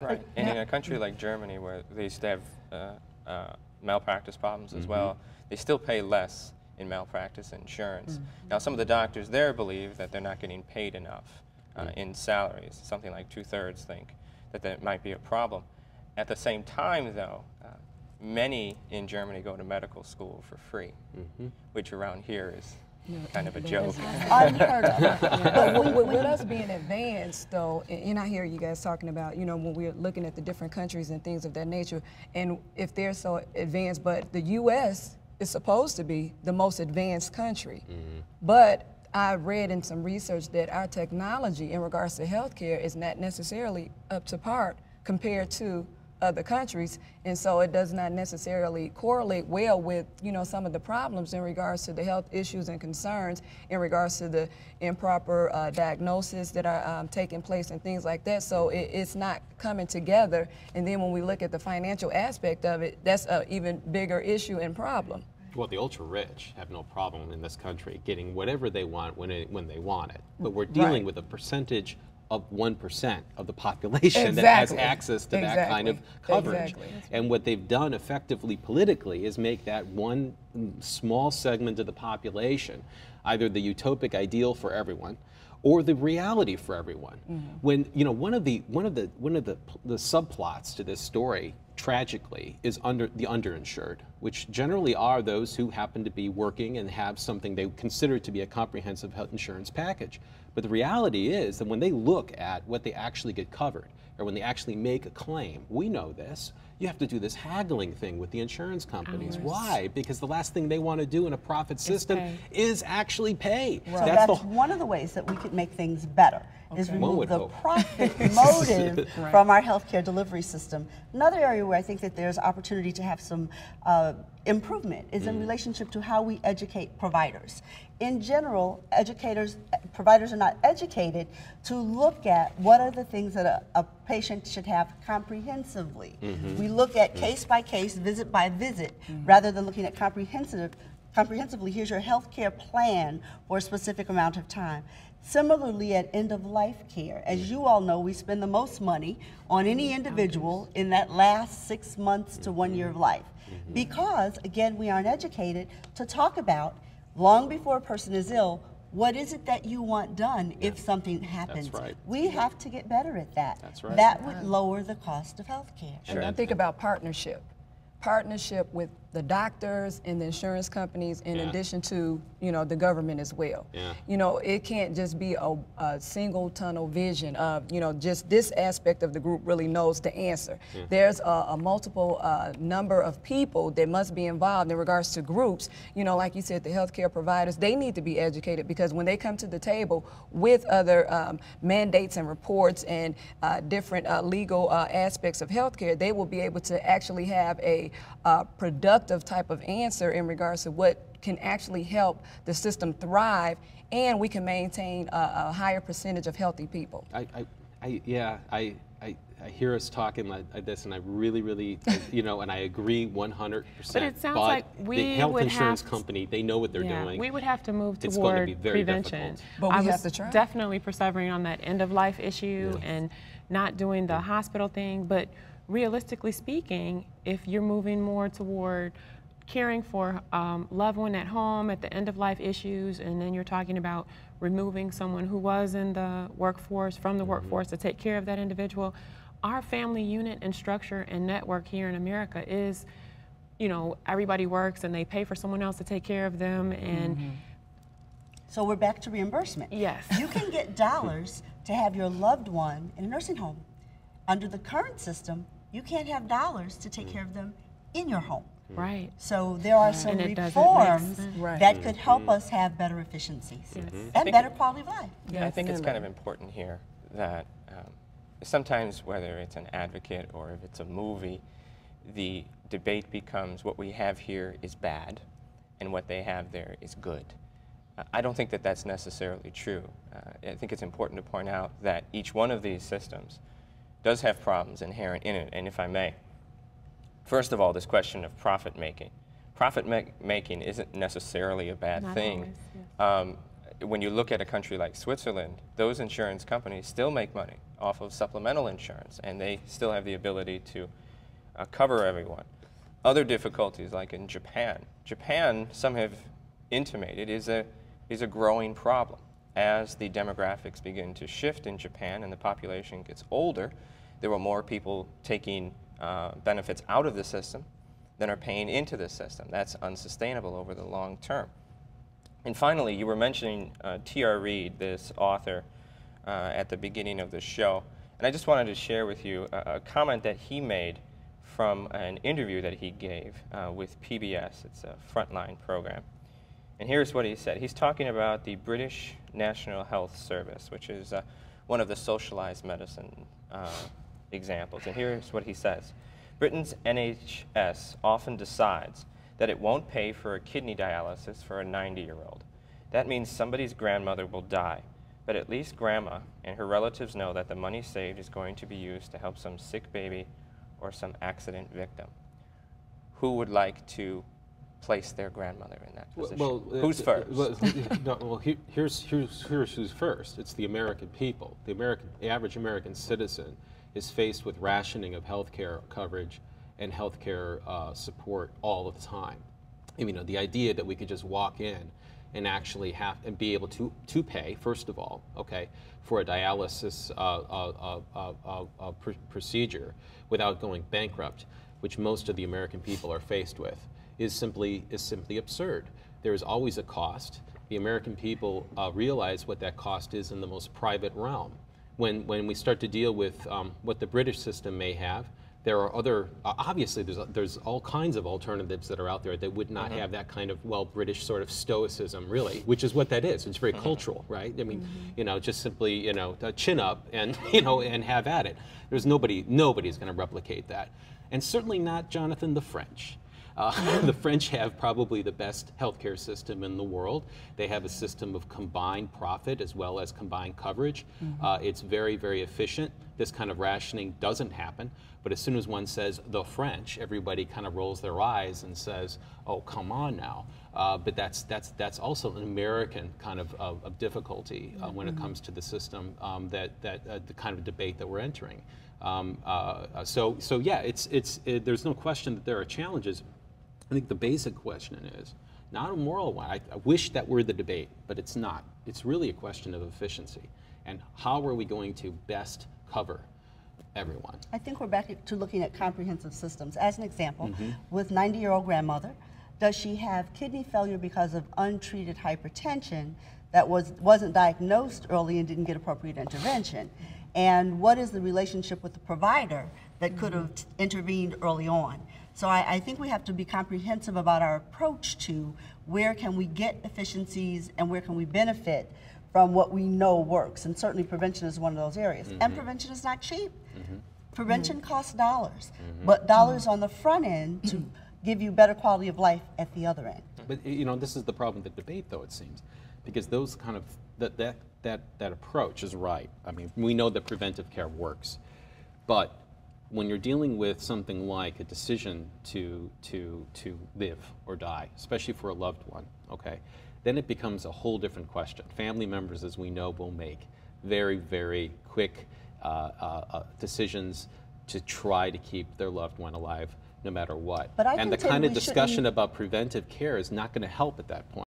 Right. And in a country like Germany, where they used to have malpractice problems as well, they still pay less in malpractice insurance. Now, some of the doctors there believe that they're not getting paid enough in salaries. Something like 2/3 think that that might be a problem. At the same time, though, many in Germany go to medical school for free, which around here is kind of a joke. Unheard of. But with us being advanced, though, and I hear you guys talking about, you know, when we're looking at the different countries and things of that nature, and if they're so advanced, but the U.S. is supposed to be the most advanced country. But I read in some research that our technology in regards to healthcare is not necessarily up to par compared to other countries, and so it does not necessarily correlate well with, you know, some of the problems in regards to the health issues and concerns in regards to the improper diagnosis that are taking place and things like that. So it's not coming together, and then when we look at the financial aspect of it, that's an even bigger issue and problem. Well, the ultra-rich have no problem in this country getting whatever they want when they want it, but we're dealing with a percentage of 1% of the population that has access to that kind of coverage. And what they've done effectively politically is make that one small segment of the population either the utopic ideal for everyone or the reality for everyone. When, you know, one of the subplots to this story, tragically, is the underinsured, which generally are those who happen to be working and have something they consider to be a comprehensive health insurance package. But the reality is that when they look at what they actually get covered, or when they actually make a claim, we know this, you have to do this haggling thing with the insurance companies. Why? Because the last thing they want to do in a profit system is actually pay. So that's one of the ways that we could make things better, is remove the profit motive from our healthcare delivery system. Another area where I think that there's opportunity to have some improvement is in relationship to how we educate providers. In general, providers are not educated to look at what are the things that a patient should have comprehensively. We look at case by case, visit by visit, rather than looking at comprehensively, here's your health care plan for a specific amount of time. Similarly, at end-of-life care, as you all know, we spend the most money on any individual in that last 6 months to 1 year of life. Because, again, we aren't educated to talk about, long before a person is ill, what is it that you want done if something happens? We have to get better at that. That would lower the cost of health care. And I think about partnership with the doctors and the insurance companies, in addition to, you know, the government as well. You know, it can't just be a single tunnel vision of, you know, just this aspect of the group really knows the answer. There's a multiple number of people that must be involved in regards to groups. You know, like you said, the healthcare providers, they need to be educated, because when they come to the table with other mandates and reports and different legal aspects of healthcare, they will be able to actually have a productive type of answer in regards to what can actually help the system thrive, and we can maintain a higher percentage of healthy people. I hear us talking like this, and I really, you know, and I agree 100%. But it sounds like the health insurance company, they know what they're doing. We would have to move toward prevention. But we have to try. Definitely persevering on that end-of-life issue and not doing the hospital thing, but realistically speaking, if you're moving more toward caring for loved one at home at the end of life issues, and then you're talking about removing someone who was in the workforce from the workforce to take care of that individual, our family unit and structure and network here in America is, you know, everybody works and they pay for someone else to take care of them. And so we're back to reimbursement. Yes. You can get dollars to have your loved one in a nursing home. Under the current system, you can't have dollars to take care of them in your home. Right. So there are some reforms that could help us have better efficiencies and better quality of life. Yeah, I think it's kind of important here that sometimes, whether it's an advocate or if it's a movie, the debate becomes what we have here is bad and what they have there is good. I don't think that that's necessarily true. I think it's important to point out that each one of these systems does have problems inherent in it. And if I may, first of all, this question of profit making. Profit making isn't necessarily a bad thing. Always, when you look at a country like Switzerland, those insurance companies still make money off of supplemental insurance, and they still have the ability to cover everyone. Other difficulties, like in Japan. Japan, some have intimated, is a growing problem. As the demographics begin to shift in Japan and the population gets older, there are more people taking benefits out of the system than are paying into the system. That's unsustainable over the long term. And finally, you were mentioning T.R. Reid, this author, at the beginning of the show. And I just wanted to share with you a comment that he made from an interview that he gave with PBS. It's a Frontline program. And here's what he said. He's talking about the British National Health Service, which is one of the socialized medicine examples. And here's what he says. Britain's NHS often decides that it won't pay for a kidney dialysis for a 90-year-old. That means somebody's grandmother will die, but at least grandma and her relatives know that the money saved is going to be used to help some sick baby or some accident victim. Who would like to place their grandmother in that position? Well, who's first? Here's who's first. It's the American people. The average American citizen is faced with rationing of health care coverage and health care support all of the time. I mean, the idea that we could just walk in and actually have and be able to pay, first of all, okay, for a dialysis procedure without going bankrupt, which most of the American people are faced with, is simply absurd. There is always a cost. The American people realize what that cost is in the most private realm. When we start to deal with what the British system may have, there are other, obviously there's all kinds of alternatives that are out there that would not have that kind of, well, British sort of stoicism, really, which is what that is. It's very cultural, right? I mean, just simply, chin up and, and have at it. There's nobody's going to replicate that. And certainly not, Jonathan, the French. The French have probably the best healthcare system in the world. They have a system of combined profit as well as combined coverage. It's very, very efficient. This kind of rationing doesn't happen. But as soon as one says the French, everybody kind of rolls their eyes and says, "Oh, come on now." But that's also an American kind of difficulty when it comes to the system. The kind of debate that we're entering. So yeah, there's no question that there are challenges. I think the basic question is not a moral one. I wish that were the debate, but it's not. It's really a question of efficiency and how are we going to best cover everyone. I think we're back to looking at comprehensive systems. As an example, with 90-year-old grandmother, does she have kidney failure because of untreated hypertension that wasn't diagnosed early and didn't get appropriate intervention? And what is the relationship with the provider that could have intervened early on? So I think we have to be comprehensive about our approach to where can we get efficiencies and where can we benefit from what we know works. And certainly prevention is one of those areas. And prevention is not cheap. Prevention costs dollars, but dollars on the front end to give you better quality of life at the other end. But this is the problem with the debate, though, it seems, because those kind of that approach is right. I mean, we know that preventive care works, but when you're dealing with something like a decision to live or die, especially for a loved one, okay, then it becomes a whole different question. Family members, as we know, will make very, very quick decisions to try to keep their loved one alive no matter what. But and the kind of discussion about preventive care is not going to help at that point.